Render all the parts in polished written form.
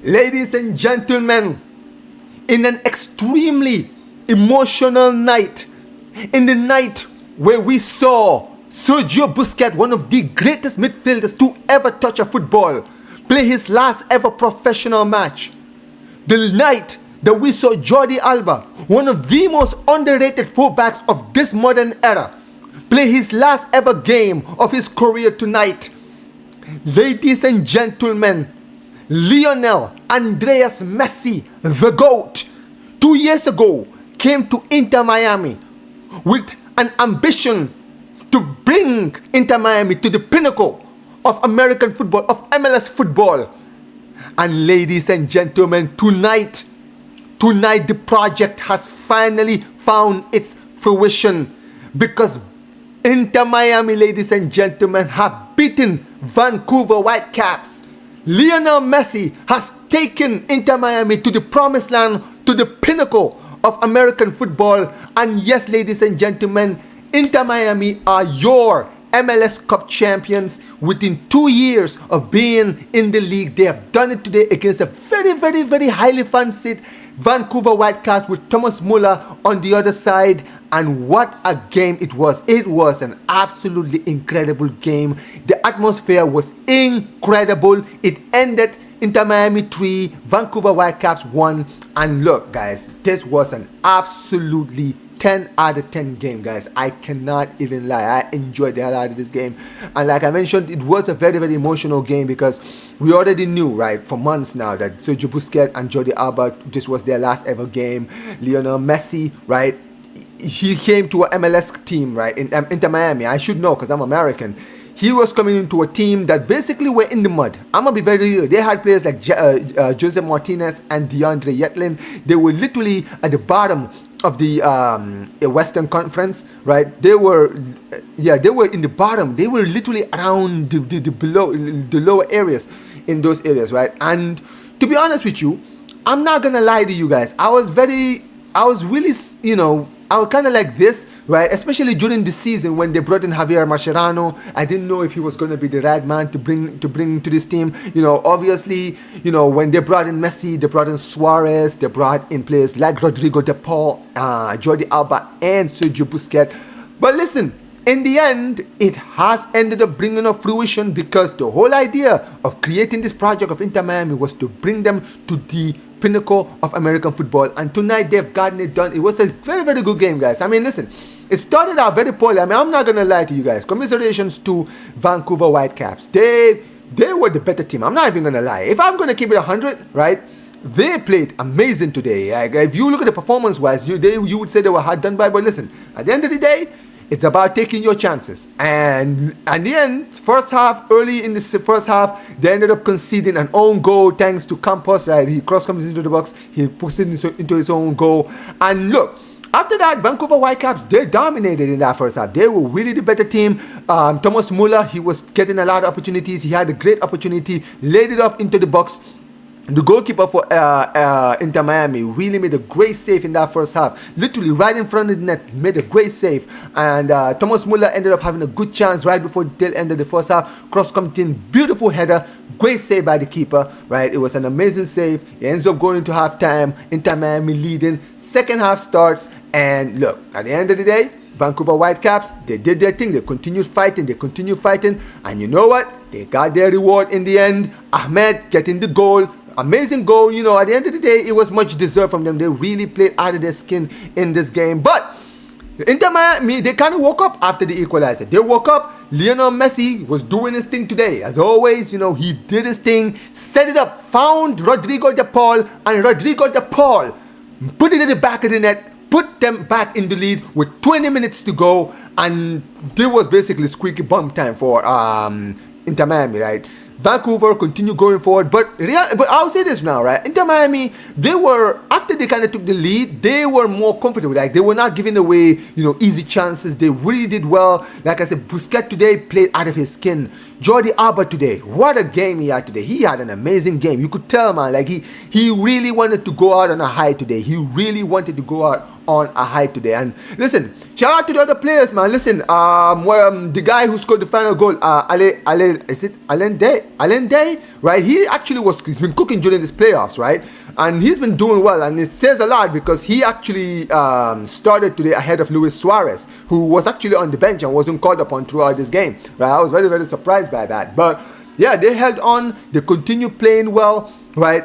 Ladies and gentlemen, in an extremely emotional night, in the night where we saw Sergio Busquets, one of the greatest midfielders to ever touch a football, play his last ever professional match, the night that we saw Jordi Alba, one of the most underrated fullbacks of this modern era, play his last ever game of his career tonight. Ladies and gentlemen, Lionel Andreas Messi, the GOAT, 2 years ago came to Inter Miami with an ambition to bring Inter Miami to the pinnacle of American football, of MLS football. And ladies and gentlemen, tonight the project has finally found its fruition, because Inter Miami, ladies and gentlemen, have beaten Vancouver Whitecaps. Lionel Messi has taken Inter Miami to the promised land, to the pinnacle of American football. And yes, ladies and gentlemen, Inter Miami are your MLS Cup champions within 2 years of being in the league. They have done it today against a very highly fancied Vancouver Whitecaps with Thomas Muller on the other side. And what a game it was. It was an absolutely incredible game. The atmosphere was incredible. It ended Inter Miami 3, Vancouver Whitecaps 1. And look, guys, this was an absolutely 10 out of 10 game, guys. I cannot even lie. I enjoyed the hell out of this game. And like I mentioned, it was a very emotional game, because we already knew, right, for months now, that Sergio Busquets and Jordi Alba, this was their last ever game. Lionel Messi, right, he came to an MLS team, right, in Inter Miami. I should know, because I'm American. He was coming into a team that basically were in the mud. I'm going to be very real. They had players like Jose Martinez and DeAndre Yedlin. They were literally at the bottom of the Western Conference, right? They were in the bottom. They were literally around the below, the lower areas, in those areas, right? And to be honest with you, I'm not gonna lie to you guys. I was really, I was kind of like this, right? Especially during the season when they brought in Javier Mascherano. I didn't know if he was going to be the right man to bring to this team. Obviously, when they brought in Messi, they brought in Suarez, they brought in players like Rodrigo De Paul, Jordi Alba, and Sergio Busquets. But listen, in the end, it has ended up bringing up fruition, because the whole idea of creating this project of Inter Miami was to bring them to the pinnacle of American football. And tonight they've gotten it done. It was a very good game, guys. I mean, listen, it started out very poorly. I mean, I'm not gonna lie to you guys. Commiserations to Vancouver Whitecaps. They were the better team. I'm not even gonna lie. If I'm gonna keep it 100, right, they played amazing today. Like, if you look at the performance wise, you would say they were hard done by. But listen, at the end of the day, it's about taking your chances. And at the end, early in the first half, they ended up conceding an own goal thanks to Campos, right? He comes into the box, he puts it into his own goal. And look, after that, Vancouver Whitecaps, they dominated in that first half. They were really the better team. Thomas Muller, he was getting a lot of opportunities. He had a great opportunity, laid it off into the box. The goalkeeper for Inter Miami really made a great save in that first half. Literally right in front of the net, made a great save. And Thomas Muller ended up having a good chance right before the tail end of the first half. Cross-coming in, beautiful header, great save by the keeper, right? It was an amazing save. It ends up going to halftime, Inter Miami leading. Second half starts, and look, at the end of the day, Vancouver Whitecaps, they did their thing. They continued fighting, and you know what? They got their reward in the end. Ahmed getting the goal. Amazing goal. At the end of the day, it was much deserved from them. They really played out of their skin in this game. But Inter Miami, they kind of woke up after the equalizer. They woke up. Lionel Messi was doing his thing today. As always, he did his thing, set it up, found Rodrigo De Paul, and Rodrigo De Paul put it in the back of the net, put them back in the lead with 20 minutes to go. And there was basically squeaky bum time for Inter Miami, right? Vancouver continued going forward, but I'll say this now, right? Inter Miami, they were, after they kind of took the lead, they were more comfortable. Like, they were not giving away, easy chances. They really did well. Like I said, Busquets today played out of his skin. Jordi Alba today, what a game he had today. He had an amazing game. You could tell, man, like he really wanted to go out on a high today. He really wanted to go out on a high today. And listen, shout out to the other players, man. Listen, the guy who scored the final goal, Allende, right? He's been cooking during these playoffs, right? And he's been doing well, and it says a lot because he actually started today ahead of Luis Suarez, who was actually on the bench and wasn't called upon throughout this game. Right? I was very, very surprised by that. But yeah, they held on. They continued playing well. Right?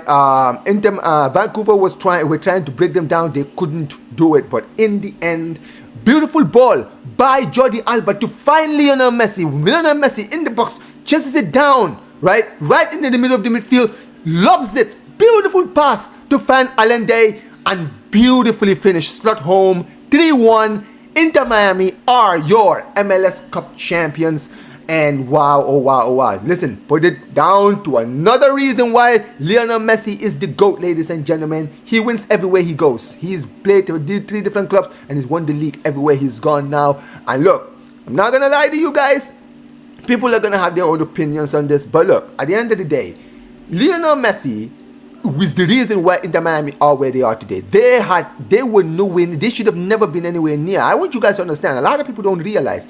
Vancouver were trying to break them down. They couldn't do it. But in the end, beautiful ball by Jordi Alba to find Lionel Messi. Lionel Messi in the box, chases it down. Right into the middle of the midfield, lobs it. Beautiful pass to find Allende and beautifully finished. Slot home 3-1. Inter Miami are your MLS Cup champions. And wow, oh wow, oh wow. Listen, put it down to another reason why Lionel Messi is the GOAT, ladies and gentlemen. He wins everywhere he goes. He's played for 3 different clubs and he's won the league everywhere he's gone now. And look, I'm not going to lie to you guys. People are going to have their own opinions on this. But look, at the end of the day, Lionel Messi was the reason why Inter Miami are where they are today. They were nowhere. They should have never been anywhere near. I want you guys to understand. A lot of people don't realize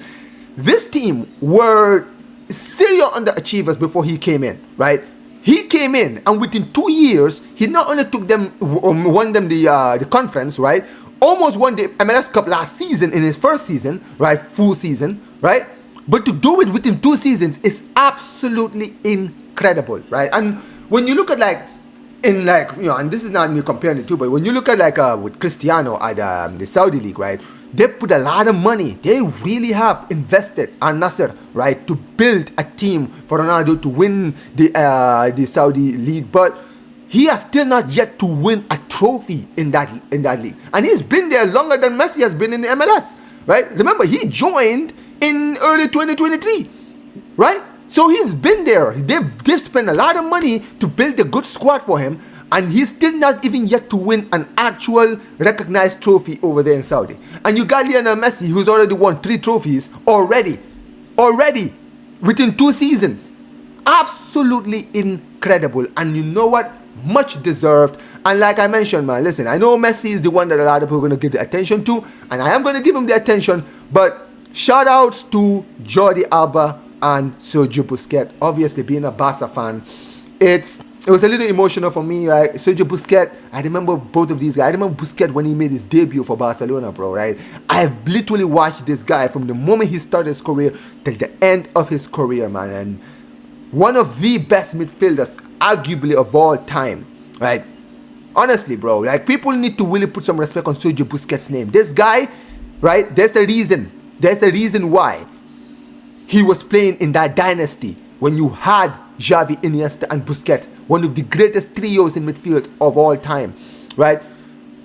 this team were serial underachievers before he came in. Right? He came in, and within 2 years, he not only took them, won them the conference, right? Almost won the MLS Cup last season in his first season, right? Full season, right? But to do it within 2 seasons is absolutely incredible, right? And when you look at and this is not me comparing the two, but when you look at with Cristiano at the Saudi League, right, they put a lot of money. They really have invested on Nasser, right, to build a team for Ronaldo to win the Saudi League, but he has still not yet to win a trophy in that league, and he's been there longer than Messi has been in the MLS, right? Remember, he joined in early 2023, right? So he's been there. They've spent a lot of money to build a good squad for him, and he's still not even yet to win an actual recognized trophy over there in Saudi. And you got Lionel Messi, who's already won 3 trophies already within 2 seasons. Absolutely incredible. And you know what? Much deserved. And like I mentioned, man, listen, I know Messi is the one that a lot of people are going to give the attention to, and I am going to give him the attention, but shout outs to Jordi Alba and Sergio Busquets. Obviously, being a Barca fan, it was a little emotional for me, right? Sergio Busquets, I remember both of these guys. I remember Busquets when he made his debut for Barcelona, bro, right? I've literally watched this guy from the moment he started his career till the end of his career, man. And one of the best midfielders, arguably, of all time, right? Honestly, bro, like, people need to really put some respect on Sergio Busquets' name. This guy, right, there's a reason why he was playing in that dynasty when you had Xavi, Iniesta, and Busquets, one of the greatest trios in midfield of all time, right?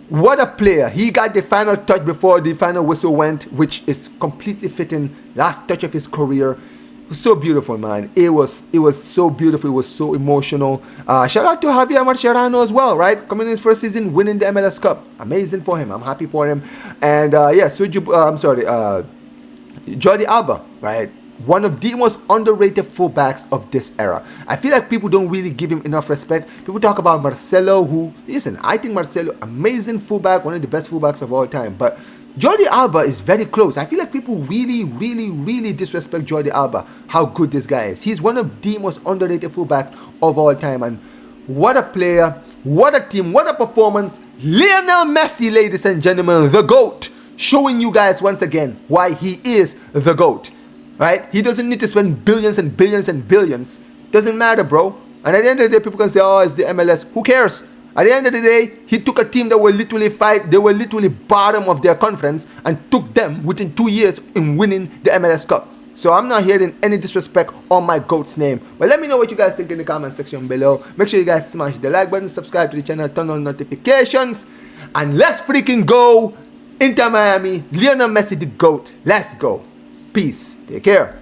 What a player. He got the final touch before the final whistle went, which is completely fitting. Last touch of his career. It was so beautiful, man. It was so beautiful. It was so emotional. Shout out to Javier Mascherano as well, right? Coming in his first season, winning the MLS Cup. Amazing for him. I'm happy for him. And Jordi Alba, right? One of the most underrated fullbacks of this era. I feel like people don't really give him enough respect. People talk about Marcelo, who, listen, I think Marcelo, amazing fullback, one of the best fullbacks of all time. But Jordi Alba is very close. I feel like people really, really, really disrespect Jordi Alba, how good this guy is. He's one of the most underrated fullbacks of all time. And what a player, what a team, what a performance. Lionel Messi, ladies and gentlemen, the GOAT, showing you guys once again why he is the GOAT. Right? He doesn't need to spend billions and billions and billions. Doesn't matter, bro. And at the end of the day, people can say, oh, it's the MLS. Who cares? At the end of the day, he took a team that were literally bottom of their conference and took them within 2 years in winning the MLS Cup. So I'm not hearing any disrespect on my GOAT's name. But let me know what you guys think in the comment section below. Make sure you guys smash the like button, subscribe to the channel, turn on notifications. And let's freaking go. Inter Miami, Lionel Messi the GOAT. Let's go. Peace. Take care.